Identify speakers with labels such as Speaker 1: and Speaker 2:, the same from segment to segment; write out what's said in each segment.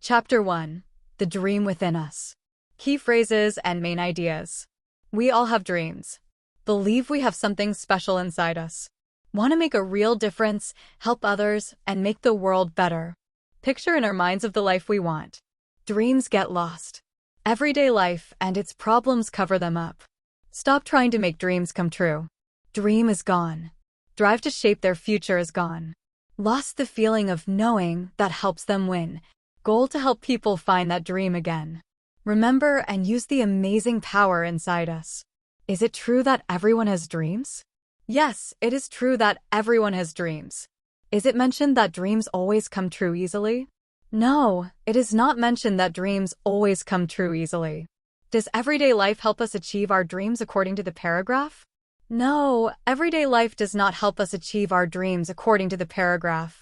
Speaker 1: Chapter 1. The Dream Within Us. Key phrases and main ideas. We all have dreams. Believe we have something special inside us. Want to make a real difference, help others, and make the world better. Picture in our minds of the life we want. Dreams get lost. Everyday life and its problems cover them up. Stop trying to make dreams come true. Dream is gone. Drive to shape their future is gone. Lost the feeling of knowing that helps them win. Goal to help people find that dream again. Remember and use the amazing power inside us. Is it true that everyone has dreams? Yes, it is true that everyone has dreams. Is it mentioned that dreams always come true easily? No, it is not mentioned that dreams always come true easily. Does everyday life help us achieve our dreams according to the paragraph? No, everyday life does not help us achieve our dreams according to the paragraph.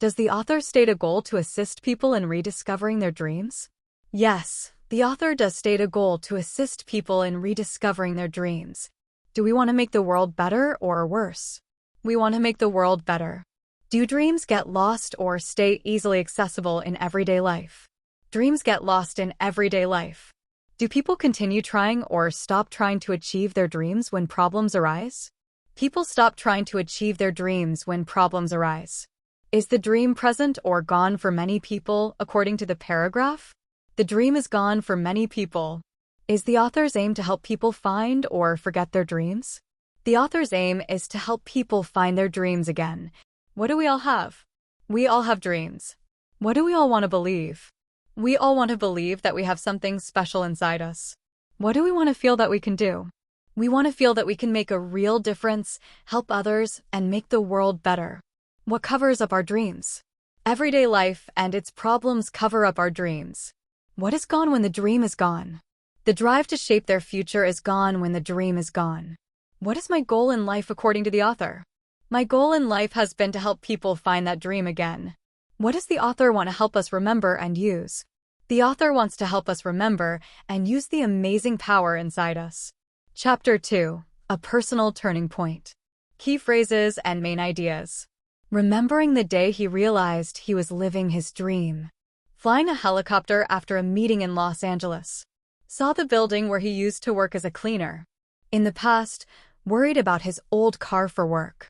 Speaker 1: Does the author state a goal to assist people in rediscovering their dreams? Yes, the author does state a goal to assist people in rediscovering their dreams. Do we want to make the world better or worse? We want to make the world better. Do dreams get lost or stay easily accessible in everyday life? Dreams get lost in everyday life. Do people continue trying or stop trying to achieve their dreams when problems arise? People stop trying to achieve their dreams when problems arise. Is the dream present or gone for many people, according to the paragraph? The dream is gone for many people. Is the author's aim to help people find or forget their dreams? The author's aim is to help people find their dreams again. What do we all have? We all have dreams. What do we all want to believe? We all want to believe that we have something special inside us. What do we want to feel that we can do? We want to feel that we can make a real difference, help others, and make the world better. What covers up our dreams? Everyday life and its problems cover up our dreams. What is gone when the dream is gone? The drive to shape their future is gone when the dream is gone. What is my goal in life according to the author? My goal in life has been to help people find that dream again. What does the author want to help us remember and use? The author wants to help us remember and use the amazing power inside us. Chapter 2. A Personal Turning Point. Key phrases and main ideas. Remembering the day he realized he was living his dream. Flying a helicopter after a meeting in Los Angeles. Saw the building where he used to work as a cleaner. In the past, worried about his old car for work.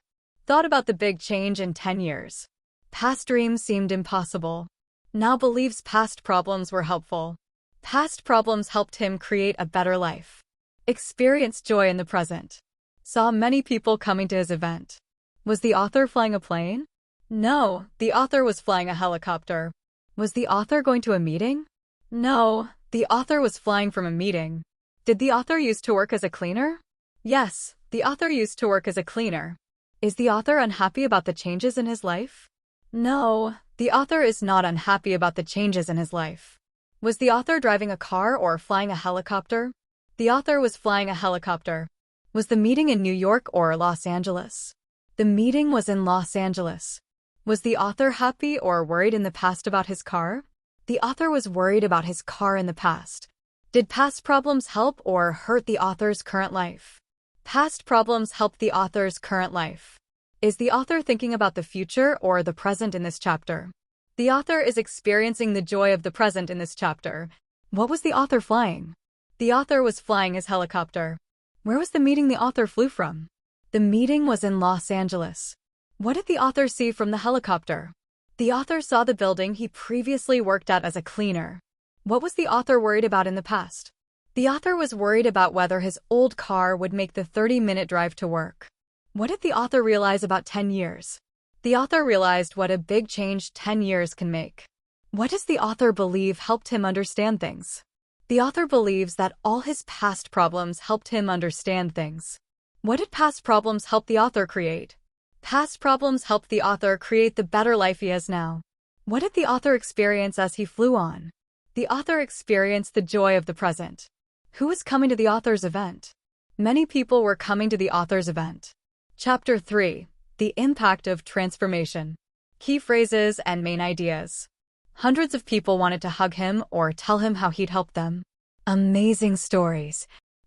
Speaker 1: Thought about the big change in 10 years. Past dreams seemed impossible. Now believes past problems were helpful. Past problems helped him create a better life. Experienced joy in the present. Saw many people coming to his event. Was the author flying a plane? No, the author was flying a helicopter. Was the author going to a meeting? No, the author was flying from a meeting. Did the author used to work as a cleaner? Yes, the author used to work as a cleaner. Is the author unhappy about the changes in his life? No, the author is not unhappy about the changes in his life. Was the author driving a car or flying a helicopter? The author was flying a helicopter. Was the meeting in New York or Los Angeles? The meeting was in Los Angeles. Was the author happy or worried in the past about his car? The author was worried about his car in the past. Did past problems help or hurt the author's current life? Past problems helped the author's current life. Is the author thinking about the future or the present in this chapter? The author is experiencing the joy of the present in this chapter. What was the author flying? The author was flying his helicopter. Where was the meeting the author flew from? The meeting was in Los Angeles. What did the author see from the helicopter? The author saw the building he previously worked at as a cleaner. What was the author worried about in the past? The author was worried about whether his old car would make the 30-minute drive to work. What did the author realize about 10 years? The author realized what a big change 10 years can make. What does the author believe helped him understand things? The author believes that all his past problems helped him understand things. What did past problems help the author create? Past problems helped the author create the better life he has now. What did the author experience as he flew on? The author experienced the joy of the present. Who was coming to the author's event? Many people were coming to the author's event. Chapter 3. The Impact of Transformation. Key phrases and main ideas. Hundreds of people wanted to hug him or tell him how he'd helped them. Amazing stories.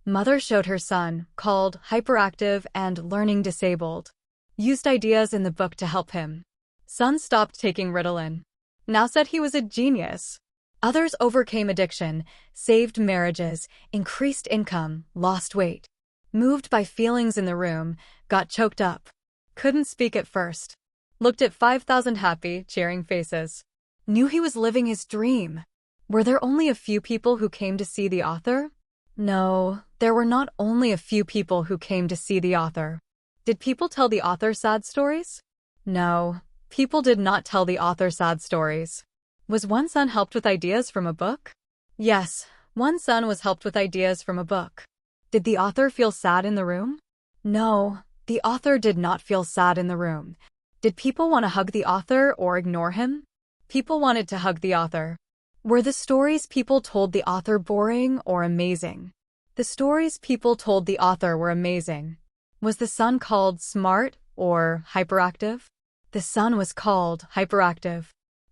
Speaker 1: Mother showed her son, called Hyperactive and Learning Disabled. Used ideas in the book to help him. Son stopped taking Ritalin. Now said he was a genius. Others overcame addiction, saved marriages, increased income, lost weight. Moved by feelings in the room, got choked up. Couldn't speak at first. Looked at 5,000 happy, cheering faces. Knew he was living his dream. Were there only a few people who came to see the author? No, there were not only a few people who came to see the author. Did people tell the author sad stories? No, people did not tell the author sad stories. Was one son helped with ideas from a book? Yes, one son was helped with ideas from a book. Did the author feel sad in the room? No, the author did not feel sad in the room. Did people want to hug the author or ignore him? People wanted to hug the author. Were the stories people told the author boring or amazing? The stories people told the author were amazing. Was the son called smart or hyperactive? The son was called hyperactive.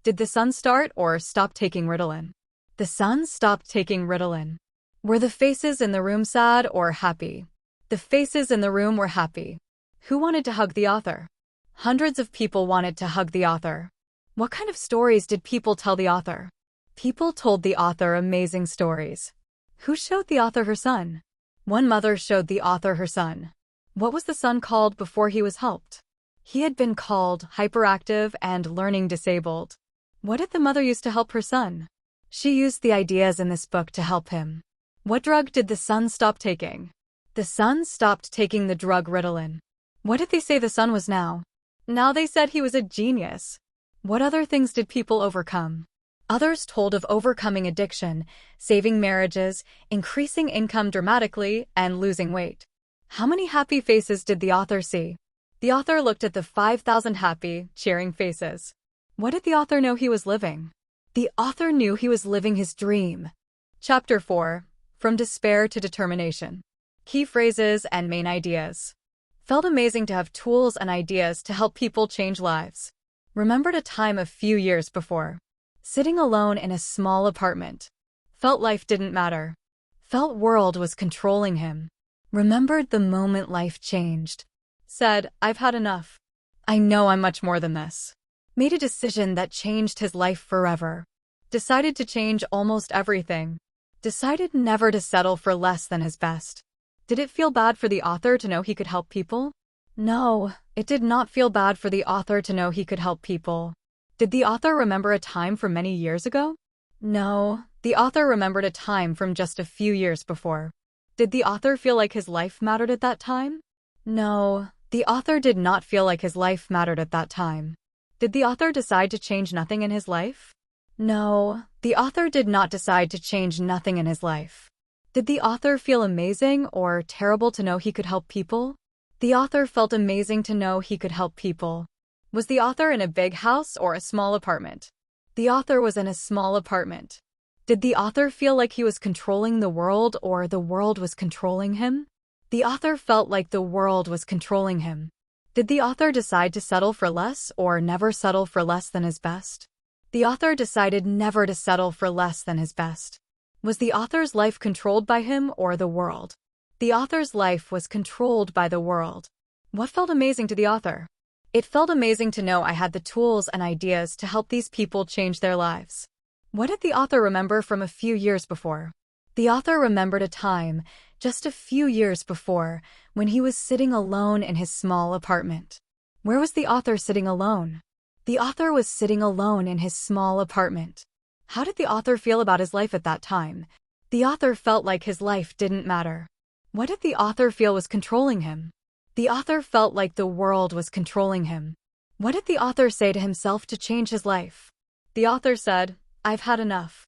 Speaker 1: Did the son start or stop taking Ritalin? The son stopped taking Ritalin. Were the faces in the room sad or happy? The faces in the room were happy. Who wanted to hug the author? Hundreds of people wanted to hug the author. What kind of stories did people tell the author? People told the author amazing stories. Who showed the author her son? One mother showed the author her son. What was the son called before he was helped? He had been called hyperactive and learning disabled. What did the mother use to help her son? She used the ideas in this book to help him. What drug did the son stop taking? The son stopped taking the drug Ritalin. What did they say the son was now? Now they said he was a genius. What other things did people overcome? Others told of overcoming addiction, saving marriages, increasing income dramatically, and losing weight. How many happy faces did the author see? The author looked at the 5,000 happy, cheering faces. What did the author know he was living? The author knew he was living his dream. Chapter 4. From Despair to Determination. Key phrases and main ideas. Felt amazing to have tools and ideas to help people change lives. Remembered a time a few years before. Sitting alone in a small apartment. Felt life didn't matter. Felt world was controlling him. Remembered the moment life changed. Said, I've had enough. I know I'm much more than this. Made a decision that changed his life forever. Decided to change almost everything. Decided never to settle for less than his best. Did it feel bad for the author to know he could help people? No, it did not feel bad for the author to know he could help people. Did the author remember a time from many years ago? No, the author remembered a time from just a few years before. Did the author feel like his life mattered at that time? No, the author did not feel like his life mattered at that time. Did the author decide to change nothing in his life? No, the author did not decide to change nothing in his life. Did the author feel amazing or terrible to know he could help people? The author felt amazing to know he could help people. Was the author in a big house or a small apartment? The author was in a small apartment. Did the author feel like he was controlling the world or the world was controlling him? The author felt like the world was controlling him. Did the author decide to settle for less or never settle for less than his best? The author decided never to settle for less than his best. Was the author's life controlled by him or the world? The author's life was controlled by the world. What felt amazing to the author? It felt amazing to know I had the tools and ideas to help these people change their lives. What did the author remember from a few years before? The author remembered a time, just a few years before, when he was sitting alone in his small apartment. Where was the author sitting alone? The author was sitting alone in his small apartment. How did the author feel about his life at that time? The author felt like his life didn't matter. What did the author feel was controlling him? The author felt like the world was controlling him. What did the author say to himself to change his life? The author said, I've had enough.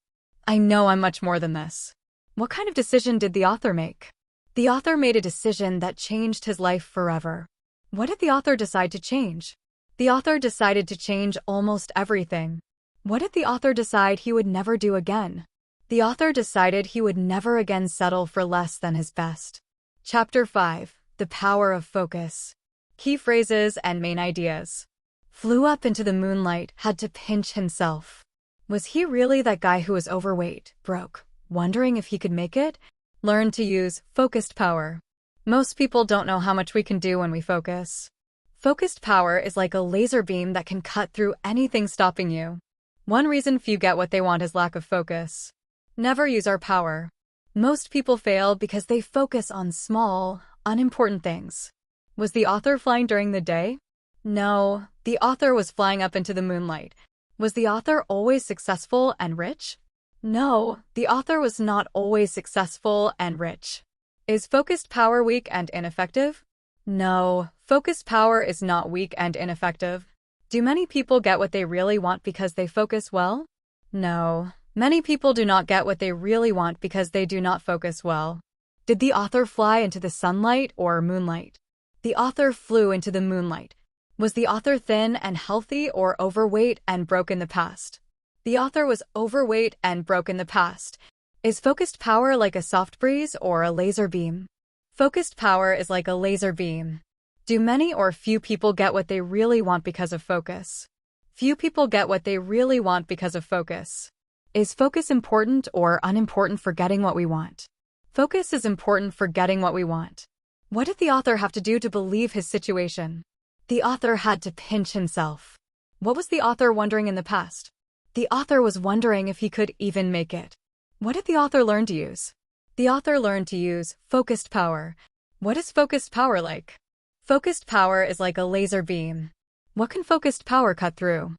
Speaker 1: I know I'm much more than this. What kind of decision did the author make? The author made a decision that changed his life forever. What did the author decide to change? The author decided to change almost everything. What did the author decide he would never do again? The author decided he would never again settle for less than his best. Chapter 5. The Power of Focus. Key phrases and main ideas. Flew up into the moonlight, had to pinch himself. Was he really that guy who was overweight, broke, wondering if he could make it? Learn to use focused power. Most people don't know how much we can do when we focus. Focused power is like a laser beam that can cut through anything stopping you. One reason few get what they want is lack of focus. Never use our power. Most people fail because they focus on small, unimportant things. Was the author flying during the day? No, the author was flying up into the moonlight. Was the author always successful and rich? No, the author was not always successful and rich. Is focused power weak and ineffective? No, focused power is not weak and ineffective. Do many people get what they really want because they focus well? No, many people do not get what they really want because they do not focus well. Did the author fly into the sunlight or moonlight? The author flew into the moonlight. Was the author thin and healthy or overweight and broke in the past? The author was overweight and broke in the past. Is focused power like a soft breeze or a laser beam? Focused power is like a laser beam. Do many or few people get what they really want because of focus? Few people get what they really want because of focus. Is focus important or unimportant for getting what we want? Focus is important for getting what we want. What did the author have to do to believe his situation? The author had to pinch himself. What was the author wondering in the past? The author was wondering if he could even make it. What did the author learn to use? The author learned to use focused power. What is focused power like? Focused power is like a laser beam. What can focused power cut through?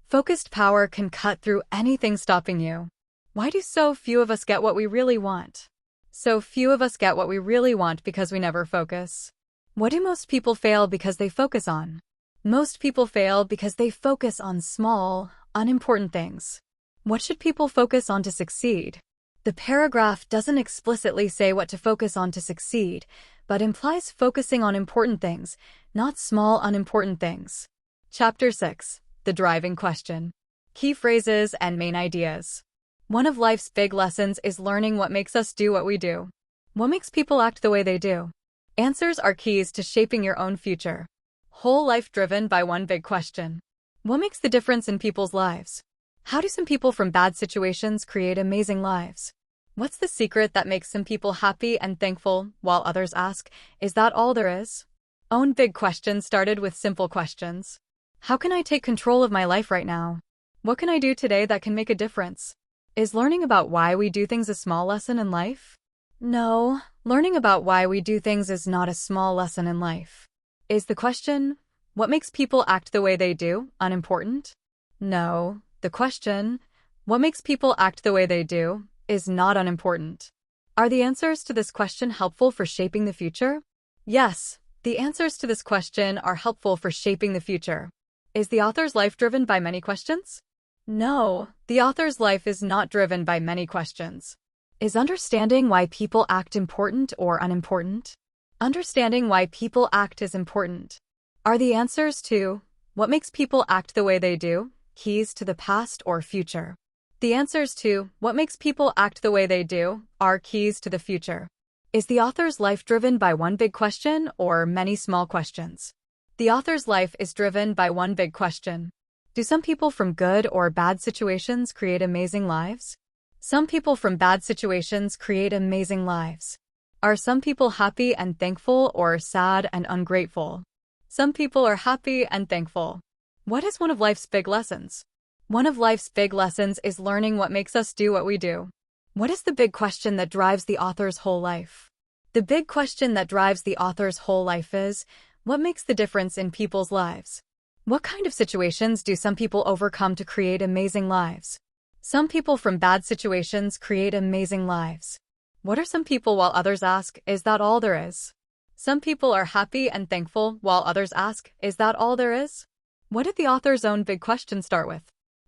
Speaker 1: Focused power can cut through anything stopping you. Why do so few of us get what we really want? So few of us get what we really want because we never focus. What do most people fail because they focus on? Most people fail because they focus on small, unimportant things. What should people focus on to succeed? The paragraph doesn't explicitly say what to focus on to succeed, but implies focusing on important things, not small, unimportant things. Chapter 6. The Driving Question. Key phrases and main ideas. One of life's big lessons is learning what makes us do what we do. What makes people act the way they do? Answers are keys to shaping your own future. Whole life driven by one big question. What makes the difference in people's lives? How do some people from bad situations create amazing lives? What's the secret that makes some people happy and thankful while others ask, is that all there is? Own big questions started with simple questions. How can I take control of my life right now? What can I do today that can make a difference? Is learning about why we do things a small lesson in life? No, learning about why we do things is not a small lesson in life. Is the question, what makes people act the way they do, unimportant? No, the question, what makes people act the way they do, is not unimportant. Are the answers to this question helpful for shaping the future? Yes, the answers to this question are helpful for shaping the future. Is the author's life driven by many questions? No, the author's life is not driven by many questions. Is understanding why people act important or unimportant? Understanding why people act is important. Are the answers to what makes people act the way they do keys to the past or future? The answers to what makes people act the way they do are keys to the future. Is the author's life driven by one big question or many small questions? The author's life is driven by one big question. Do some people from good or bad situations create amazing lives? Some people from bad situations create amazing lives. Are some people happy and thankful or sad and ungrateful? Some people are happy and thankful. What is one of life's big lessons? One of life's big lessons is learning what makes us do what we do. What is the big question that drives the author's whole life? The big question that drives the author's whole life is, what makes the difference in people's lives? What kind of situations do some people overcome to create amazing lives? Some people from bad situations create amazing lives. What are some people while others ask, is that all there is? Some people are happy and thankful while others ask, is that all there is? What did the author's own big question start with?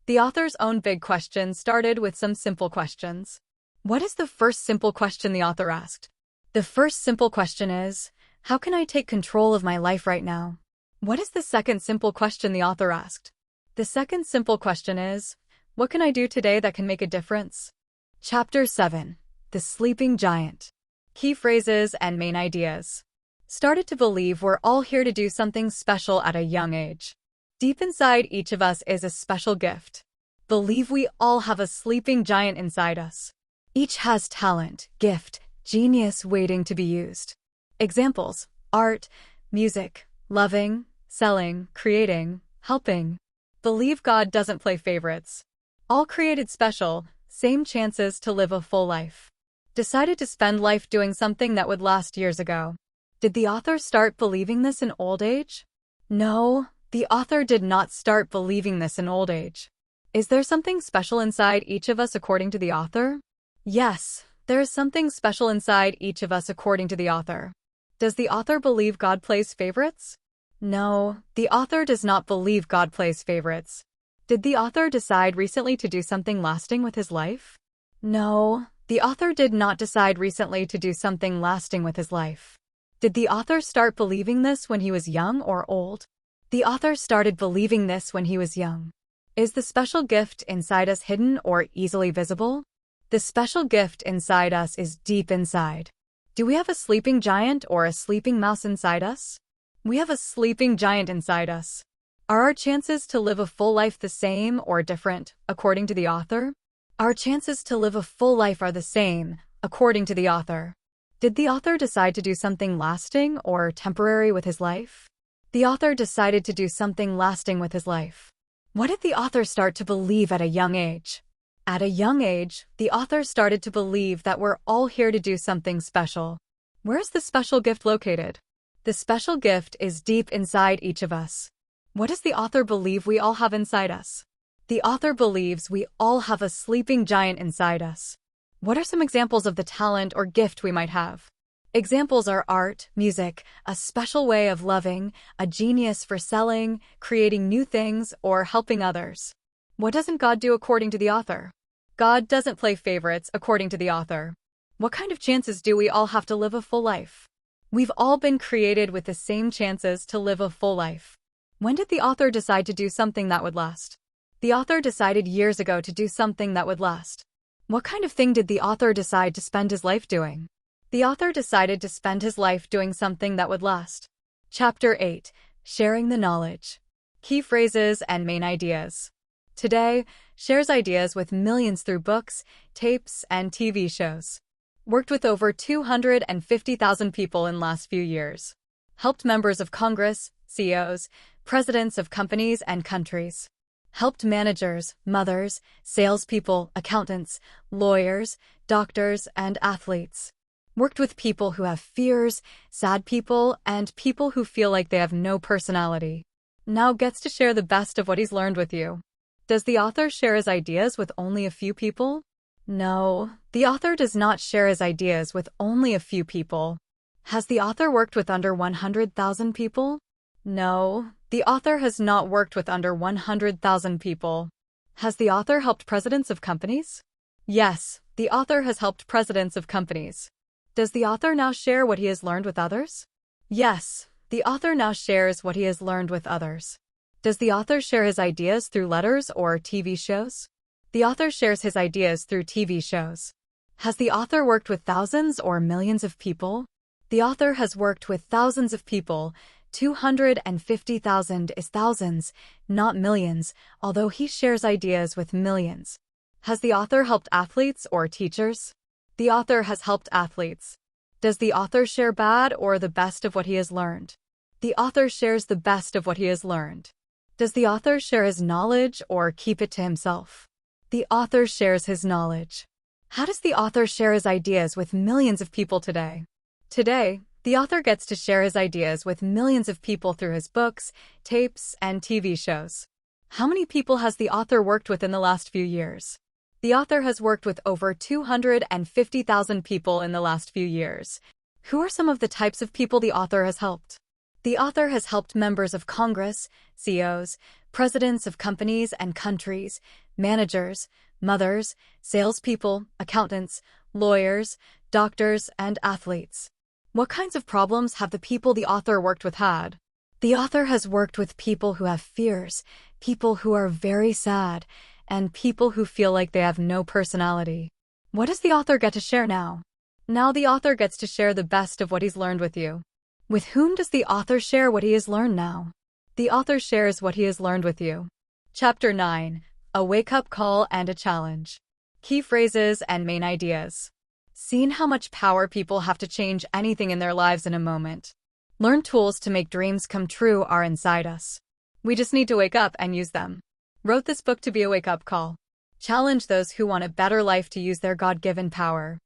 Speaker 1: The author's own big question started with some simple questions. What is the first simple question the author asked? The first simple question is, how can I take control of my life right now? What is the second simple question the author asked? The second simple question is, what can I do today that can make a difference? Chapter 7. The Sleeping Giant. Key phrases and main ideas. Started to believe we're all here to do something special at a young age. Deep inside each of us is a special gift. Believe we all have a sleeping giant inside us. Each has talent, gift, genius waiting to be used. Examples: art, music, loving, selling, creating, helping. Believe God doesn't play favorites. All created special, same chances to live a full life. Decided to spend life doing something that would last years ago. Did the author start believing this in old age? No, the author did not start believing this in old age. Is there something special inside each of us according to the author? Yes, there is something special inside each of us according to the author. Does the author believe God plays favorites? No, the author does not believe God plays favorites. Did the author decide recently to do something lasting with his life? No, the author did not decide recently to do something lasting with his life. Did the author start believing this when he was young or old? The author started believing this when he was young. Is the special gift inside us hidden or easily visible? The special gift inside us is deep inside. Do we have a sleeping giant or a sleeping mouse inside us? We have a sleeping giant inside us. Are our chances to live a full life the same or different, according to the author? Our chances to live a full life are the same, according to the author. Did the author decide to do something lasting or temporary with his life? The author decided to do something lasting with his life. What did the author start to believe at a young age? At a young age, the author started to believe that we're all here to do something special. Where is the special gift located? The special gift is deep inside each of us. What does the author believe we all have inside us? The author believes we all have a sleeping giant inside us. What are some examples of the talent or gift we might have? Examples are art, music, a special way of loving, a genius for selling, creating new things, or helping others. What doesn't God do according to the author? God doesn't play favorites according to the author. What kind of chances do we all have to live a full life? We've all been created with the same chances to live a full life. When did the author decide to do something that would last? The author decided years ago to do something that would last. What kind of thing did the author decide to spend his life doing? The author decided to spend his life doing something that would last. Chapter 8. Sharing the Knowledge. Key phrases and main ideas. Today, shares ideas with millions through books, tapes, and TV shows. Worked with over 250,000 people in last few years. Helped members of Congress, CEOs, presidents of companies and countries. Helped managers, mothers, salespeople, accountants, lawyers, doctors, and athletes. Worked with people who have fears, sad people, and people who feel like they have no personality. Now gets to share the best of what he's learned with you. Does the author share his ideas with only a few people? No, the author does not share his ideas with only a few people. Has the author worked with under 100,000 people? No, the author has not worked with under 100,000 people. Has the author helped presidents of companies? Yes, the author has helped presidents of companies. Does the author now share what he has learned with others? Yes, the author now shares what he has learned with others. Does the author share his ideas through letters or TV shows? The author shares his ideas through TV shows. Has the author worked with thousands or millions of people? The author has worked with thousands of people. 250,000 is thousands, not millions, although he shares ideas with millions. Has the author helped athletes or teachers? The author has helped athletes. Does the author share bad or the best of what he has learned? The author shares the best of what he has learned. Does the author share his knowledge or keep it to himself? The author shares his knowledge. How does the author share his ideas with millions of people today? Today, the author gets to share his ideas with millions of people through his books, tapes, and TV shows. How many people has the author worked with in the last few years? The author has worked with over 250,000 people in the last few years. Who are some of the types of people the author has helped? The author has helped members of Congress, CEOs, presidents of companies and countries, managers, mothers, salespeople, accountants, lawyers, doctors, and athletes. What kinds of problems have the people the author worked with had? The author has worked with people who have fears, people who are very sad, and people who feel like they have no personality. What does the author get to share now? Now the author gets to share the best of what he's learned with you. With whom does the author share what he has learned now? The author shares what he has learned with you. Chapter 9. A wake-up call and a challenge. Key phrases and main ideas. Seen how much power people have to change anything in their lives in a moment. Learn tools to make dreams come true are inside us. We just need to wake up and use them. Wrote this book to be a wake-up call. Challenge those who want a better life to use their God-given power.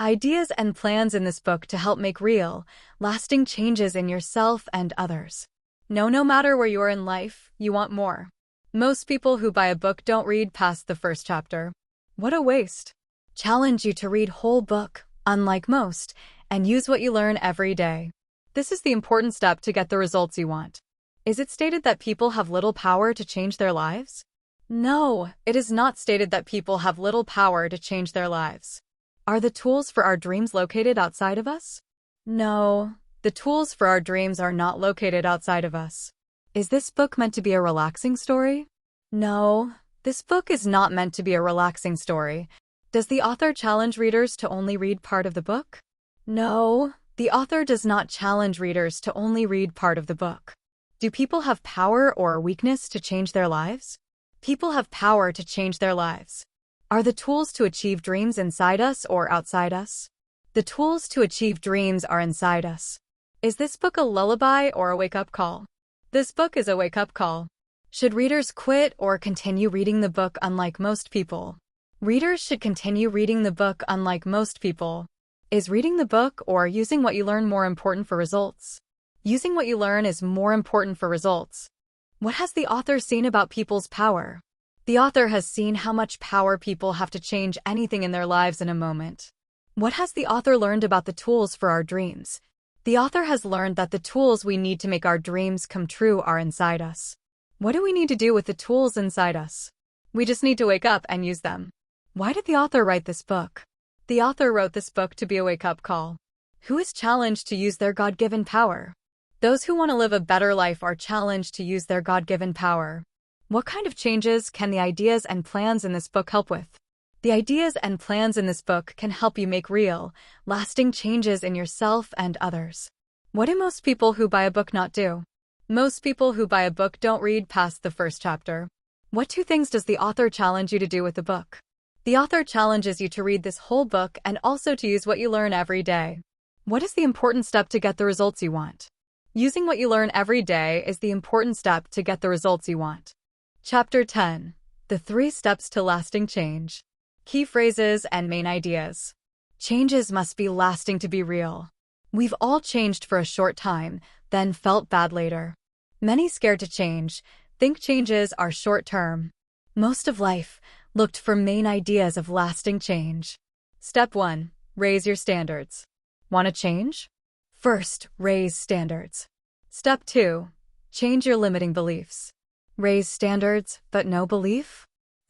Speaker 1: Ideas and plans in this book to help make real, lasting changes in yourself and others. No matter where you are in life, you want more. Most people who buy a book don't read past the first chapter. What a waste. Challenge you to read whole book, unlike most, and use what you learn every day. This is the important step to get the results you want. Is it stated that people have little power to change their lives? No, it is not stated that people have little power to change their lives. Are the tools for our dreams located outside of us? No, the tools for our dreams are not located outside of us. Is this book meant to be a relaxing story? No, this book is not meant to be a relaxing story. Does the author challenge readers to only read part of the book? No, the author does not challenge readers to only read part of the book. Do people have power or weakness to change their lives? People have power to change their lives. Are the tools to achieve dreams inside us or outside us? The tools to achieve dreams are inside us. Is this book a lullaby or a wake-up call? This book is a wake-up call. Should readers quit or continue reading the book unlike most people? Readers should continue reading the book unlike most people. Is reading the book or using what you learn more important for results? Using what you learn is more important for results. What has the author seen about people's power? The author has seen how much power people have to change anything in their lives in a moment. What has the author learned about the tools for our dreams? The author has learned that the tools we need to make our dreams come true are inside us. What do we need to do with the tools inside us? We just need to wake up and use them. Why did the author write this book? The author wrote this book to be a wake-up call. Who is challenged to use their God-given power? Those who want to live a better life are challenged to use their God-given power. What kind of changes can the ideas and plans in this book help with? The ideas and plans in this book can help you make real, lasting changes in yourself and others. What do most people who buy a book not do? Most people who buy a book don't read past the first chapter. What two things does the author challenge you to do with the book? The author challenges you to read this whole book and also to use what you learn every day. What is the important step to get the results you want? Using what you learn every day is the important step to get the results you want. Chapter 10. The 3 Steps to Lasting Change. Key phrases and main ideas. Changes must be lasting to be real. We've all changed for a short time, then felt bad later. Many scared to change, think changes are short-term. Most of life looked for main ideas of lasting change. Step 1. Raise your standards. Want to change? First, raise standards. Step 2. Change your limiting beliefs. Raise standards, but no belief?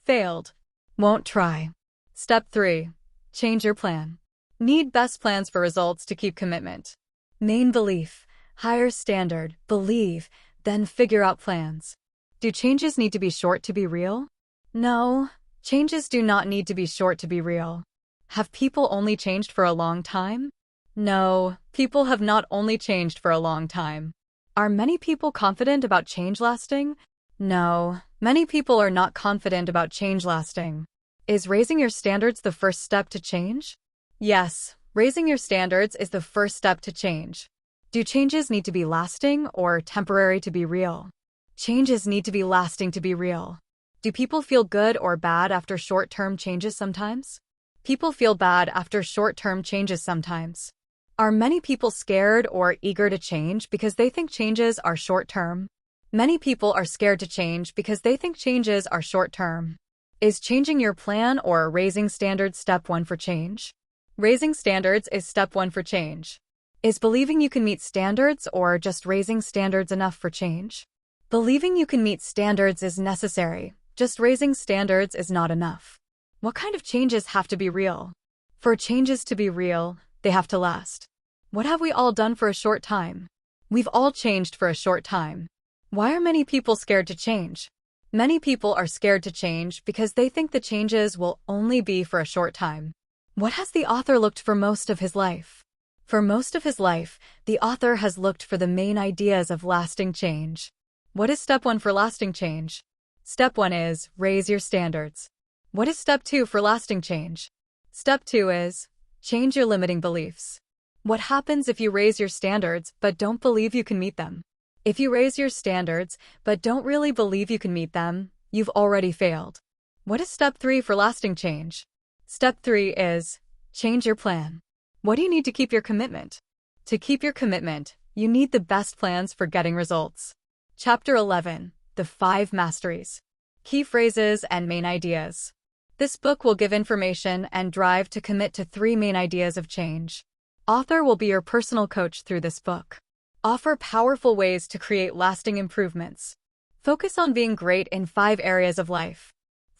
Speaker 1: Failed. Won't try. Step 3. Change your plan. Need best plans for results to keep commitment. Main belief, higher standard, believe, then figure out plans. Do changes need to be short to be real? No, changes do not need to be short to be real. Have people only changed for a long time? No, people have not only changed for a long time. Are many people confident about change lasting? No, many people are not confident about change lasting. Is raising your standards the first step to change? Yes, raising your standards is the first step to change. Do changes need to be lasting or temporary to be real? Changes need to be lasting to be real. Do people feel good or bad after short-term changes sometimes? People feel bad after short-term changes sometimes. Are many people scared or eager to change because they think changes are short-term? Many people are scared to change because they think changes are short-term. Is changing your plan or raising standards step 1 for change? Raising standards is step 1 for change. Is believing you can meet standards or just raising standards enough for change? Believing you can meet standards is necessary, just raising standards is not enough. What kind of changes have to be real? For changes to be real, they have to last. What have we all done for a short time? We've all changed for a short time. Why are many people scared to change? Many people are scared to change because they think the changes will only be for a short time. What has the author looked for most of his life? For most of his life, the author has looked for the main ideas of lasting change. What is step 1 for lasting change? Step 1 is, raise your standards. What is step 2 for lasting change? Step 2 is, change your limiting beliefs. What happens if you raise your standards but don't believe you can meet them? If you raise your standards but don't really believe you can meet them, you've already failed. What is step 3 for lasting change? Step 3 is change your plan. What do you need to keep your commitment? To keep your commitment, you need the best plans for getting results. Chapter 11, The 5 Masteries. Key phrases and main ideas. This book will give information and drive to commit to 3 main ideas of change. Author will be your personal coach through this book. Offer powerful ways to create lasting improvements. Focus on being great in 5 areas of life.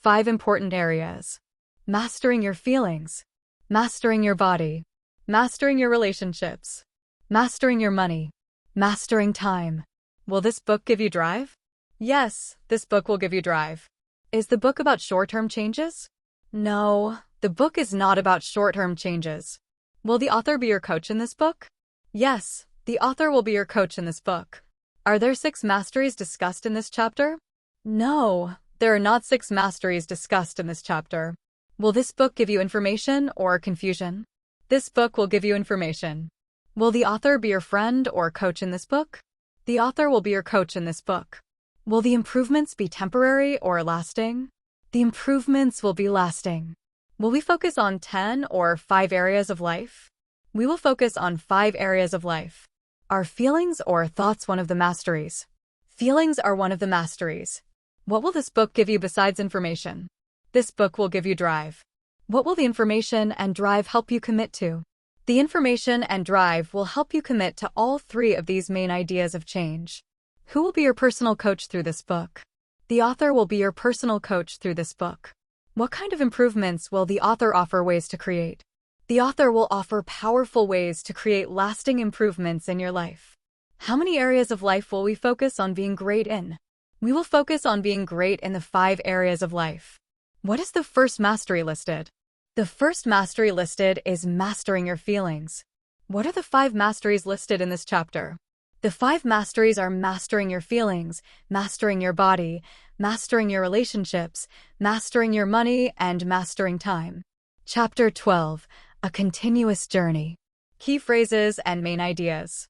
Speaker 1: 5 important areas. Mastering your feelings. Mastering your body. Mastering your relationships. Mastering your money. Mastering time. Will this book give you drive? Yes, this book will give you drive. Is the book about short-term changes? No, the book is not about short-term changes. Will the author be your coach in this book? Yes, the author will be your coach in this book. Are there 6 masteries discussed in this chapter? No, there are not 6 masteries discussed in this chapter. Will this book give you information or confusion? This book will give you information. Will the author be your friend or coach in this book? The author will be your coach in this book. Will the improvements be temporary or lasting? The improvements will be lasting. Will we focus on 10 or 5 areas of life? We will focus on 5 areas of life. Are feelings or thoughts one of the masteries? Feelings are one of the masteries. What will this book give you besides information? This book will give you drive. What will the information and drive help you commit to? The information and drive will help you commit to all 3 of these main ideas of change. Who will be your personal coach through this book? The author will be your personal coach through this book. What kind of improvements will the author offer ways to create? The author will offer powerful ways to create lasting improvements in your life. How many areas of life will we focus on being great in? We will focus on being great in the 5 areas of life. What is the first mastery listed? The first mastery listed is mastering your feelings. What are the 5 masteries listed in this chapter? The 5 masteries are mastering your feelings, mastering your body, mastering your relationships, mastering your money, and mastering time. Chapter 12, A Continuous Journey. Key phrases and main ideas.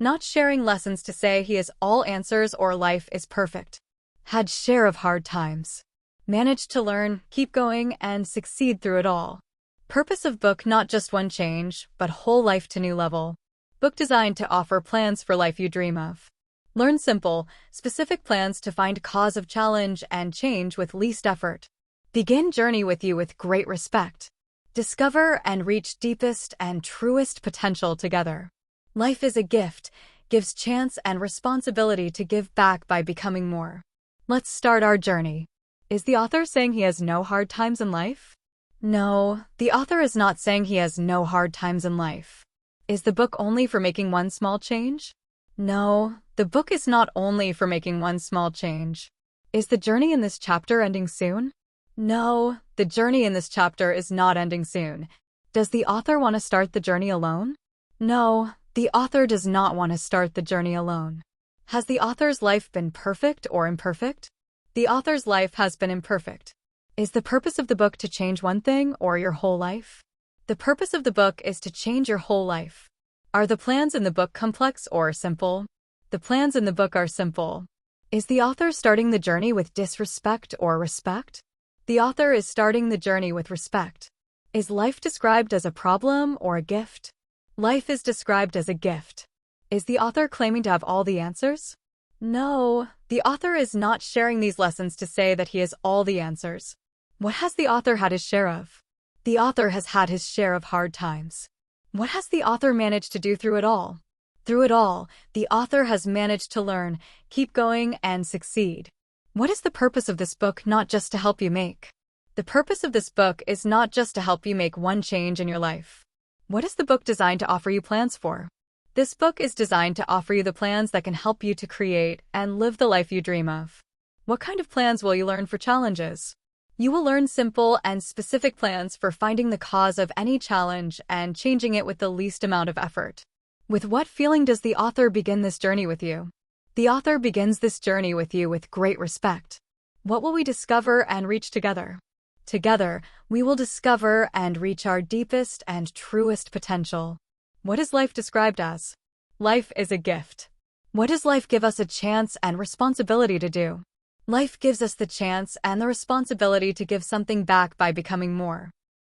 Speaker 1: Not sharing lessons to say he has all answers or life is perfect. Had share of hard times. Managed to learn, keep going, and succeed through it all. Purpose of book not just one change, but whole life to new level. Book designed to offer plans for life you dream of. Learn simple, specific plans to find cause of challenge and change with least effort. Begin journey with you with great respect. Discover and reach deepest and truest potential together. Life is a gift, gives chance and responsibility to give back by becoming more. Let's start our journey. Is the author saying he has no hard times in life? No, the author is not saying he has no hard times in life. Is the book only for making one small change? No, the book is not only for making one small change. Is the journey in this chapter ending soon? No, the journey in this chapter is not ending soon. Does the author want to start the journey alone? No, the author does not want to start the journey alone. Has the author's life been perfect or imperfect? The author's life has been imperfect. Is the purpose of the book to change one thing or your whole life? The purpose of the book is to change your whole life. Are the plans in the book complex or simple? The plans in the book are simple. Is the author starting the journey with disrespect or respect? The author is starting the journey with respect. Is life described as a problem or a gift? Life is described as a gift. Is the author claiming to have all the answers? No, the author is not sharing these lessons to say that he has all the answers. What has the author had his share of? The author has had his share of hard times. What has the author managed to do through it all? Through it all, the author has managed to learn, keep going, and succeed. What is the purpose of this book not just to help you make? The purpose of this book is not just to help you make one change in your life. What is the book designed to offer you plans for? This book is designed to offer you the plans that can help you to create and live the life you dream of. What kind of plans will you learn for challenges? You will learn simple and specific plans for finding the cause of any challenge and changing it with the least amount of effort. With what feeling does the author begin this journey with you? The author begins this journey with you with great respect. What will we discover and reach together? Together, we will discover and reach our deepest and truest potential. What is life described as? Life is a gift. What does life give us a chance and responsibility to do? Life gives us the chance and the responsibility to give something back by becoming more.